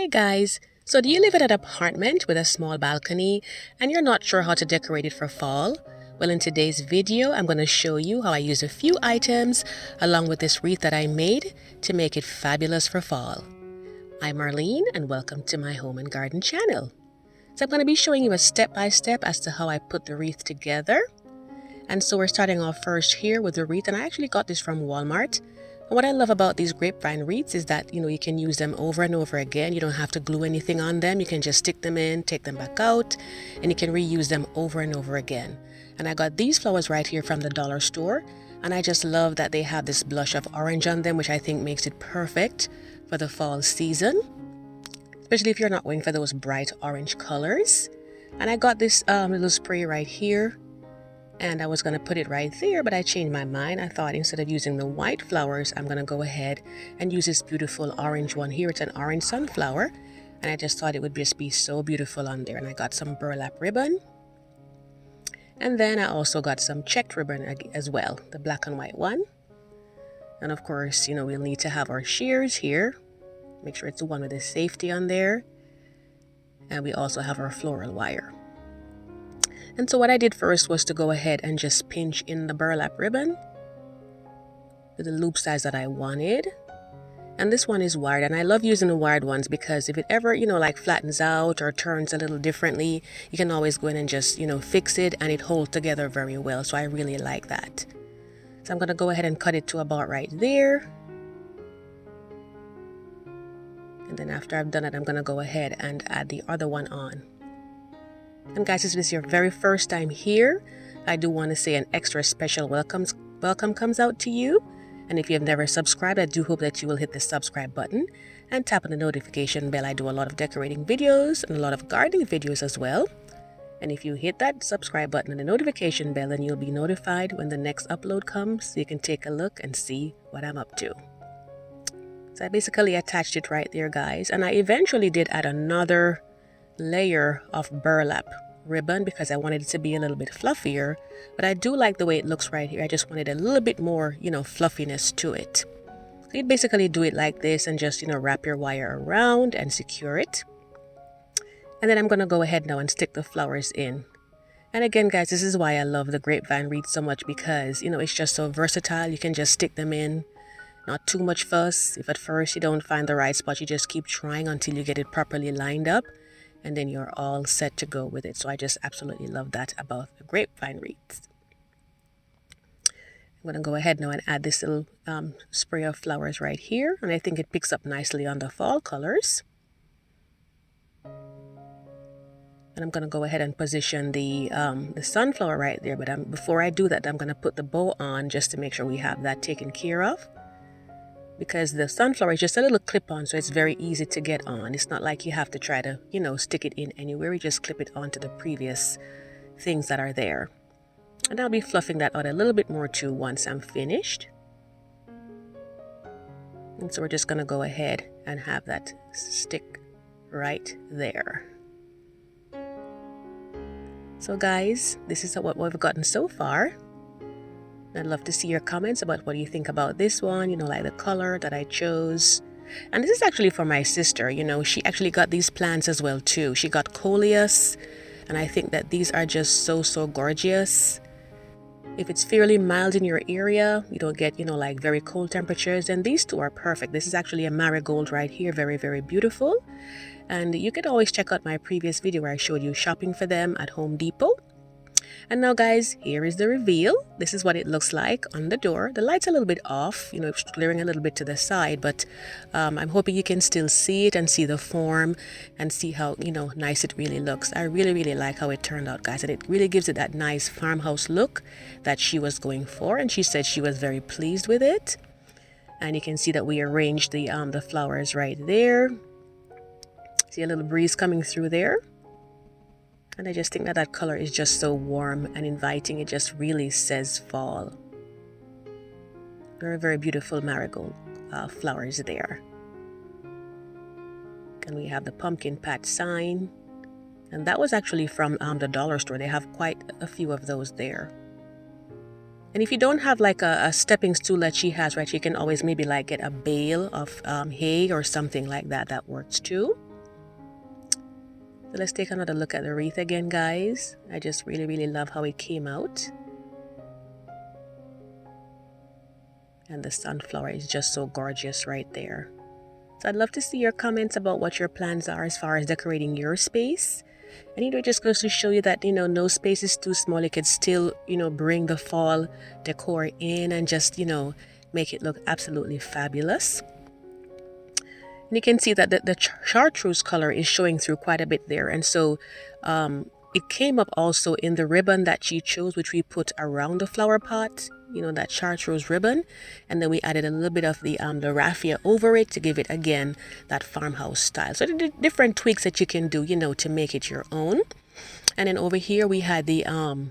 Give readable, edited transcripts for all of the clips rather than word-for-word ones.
Hey guys, so do you live in an apartment with a small balcony and you're not sure how to decorate it for fall? Well, in today's video, I'm going to show you how I use a few items along with this wreath that I made to make it fabulous for fall. I'm Marlene and welcome to my home and garden channel. So I'm going to be showing you a step-by-step as to how I put the wreath together. And so we're starting off first here with the wreath, and I actually got this from Walmart. And what I love about these grapevine wreaths is that, you can use them over and over again. You don't have to glue anything on them. You can just stick them in, take them back out, and you can reuse them over and over again. And I got these flowers right here from the dollar store, and I just love that they have this blush of orange on them, which I think makes it perfect for the fall season, especially if you're not going for those bright orange colors. And I got this little spray right here, and I was going to put it right there, but I changed my mind. I thought instead of using the white flowers, I'm going to go ahead and use this beautiful orange one here. It's an orange sunflower, and I just thought it would just be so beautiful on there. And I got some burlap ribbon, and then I also got some checked ribbon as well, the black and white one. And of course, we'll need to have our shears here. Make sure it's the one with the safety on there. And we also have our floral wire. And so what I did first was to go ahead and just pinch in the burlap ribbon to the loop size that I wanted. And this one is wired, and I love using the wired ones because if it ever, like flattens out or turns a little differently, you can always go in and just, fix it, and it holds together very well. So I really like that. So I'm going to go ahead and cut it to about right there. And then after I've done it, I'm going to go ahead and add the other one on. And guys, if this is your very first time here, I do want to say an extra special welcome comes out to you. And if you have never subscribed, I do hope that you will hit the subscribe button and tap on the notification bell. I do a lot of decorating videos and a lot of gardening videos as well. And if you hit that subscribe button and the notification bell, then you'll be notified when the next upload comes, so you can take a look and see what I'm up to. So I basically attached it right there, guys. And I eventually did add another layer of burlap ribbon because I wanted it to be a little bit fluffier, but I do like the way it looks right here. I just wanted a little bit more, fluffiness to it. So you'd basically do it like this and just, wrap your wire around and secure it. And then I'm going to go ahead now and stick the flowers in. And again, guys, this is why I love the grapevine wreath so much because, it's just so versatile. You can just stick them in. Not too much fuss. If at first you don't find the right spot, you just keep trying until you get it properly lined up. And then you're all set to go with it. So I just absolutely love that about the grapevine wreaths. I'm going to go ahead now and add this little spray of flowers right here. And I think it picks up nicely on the fall colors. And I'm going to go ahead and position the sunflower right there. But before I do that, I'm going to put the bow on just to make sure we have that taken care of. Because the sunflower is just a little clip-on, so it's very easy to get on. It's not like you have to try to, stick it in anywhere. You just clip it onto the previous things that are there. And I'll be fluffing that out a little bit more too once I'm finished. And so we're just going to go ahead and have that stick right there. So guys, this is what we've gotten so far. I'd love to see your comments about what you think about this one, like the color that I chose. And this is actually for my sister, she actually got these plants as well too. She got coleus, and I think that these are just so gorgeous. If it's fairly mild in your area, you don't get, like very cold temperatures, then these two are perfect. This is actually a marigold right here, very, very beautiful. And you can always check out my previous video where I showed you shopping for them at Home Depot. And now guys, here is the reveal. This is what it looks like on the door. The light's a little bit off, it's glaring a little bit to the side, but I'm hoping you can still see it and see the form and see how, nice it really looks. I really like how it turned out, guys, and it really gives it that nice farmhouse look that she was going for, and she said she was very pleased with it. And you can see that we arranged the flowers right there. See a little breeze coming through there. And I just think that color is just so warm and inviting. It just really says fall. Very, very beautiful marigold flowers there. And we have the pumpkin patch sign. And that was actually from the dollar store. They have quite a few of those there. And if you don't have like a stepping stool that she has, right, you can always maybe like get a bale of hay or something like that. That works too. So let's take another look at the wreath again, guys. I just really love how it came out. And the sunflower is just so gorgeous right there. So I'd love to see your comments about what your plans are as far as decorating your space. And it just goes to show you that, no space is too small. It could still, bring the fall decor in and just, make it look absolutely fabulous. And you can see that the chartreuse color is showing through quite a bit there. And so it came up also in the ribbon that she chose, which we put around the flower pot, that chartreuse ribbon. And then we added a little bit of the raffia over it to give it, again, that farmhouse style. So the different tweaks that you can do, to make it your own. And then over here we had the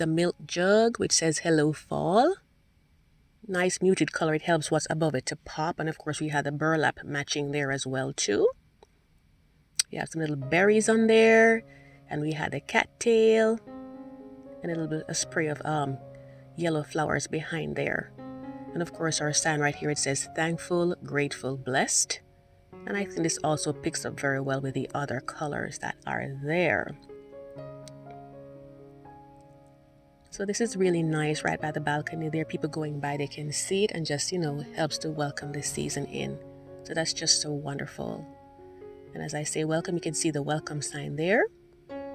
milk jug, which says hello fall. Nice muted color. It helps what's above it to pop. And of course we had the burlap matching there as well too. We have some little berries on there, and we had a cattail and a little bit of spray of yellow flowers behind there. And of course our sign right here, it says thankful, grateful, blessed. And I think this also picks up very well with the other colors that are there. So this is really nice right by the balcony there. People going by, they can see it and just, helps to welcome the season in. So that's just so wonderful. And as I say welcome, you can see the welcome sign there.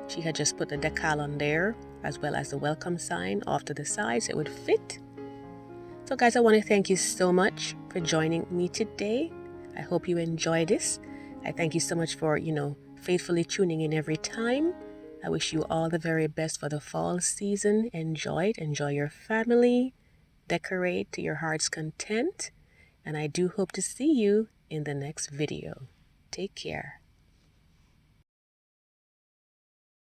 She had just put the decal on there as well as the welcome sign off to the side so it would fit. So guys, I want to thank you so much for joining me today. I hope you enjoyed this. I thank you so much for, faithfully tuning in every time. I wish you all the very best for the fall season. Enjoy it. Enjoy your family. Decorate to your heart's content. And I do hope to see you in the next video. Take care.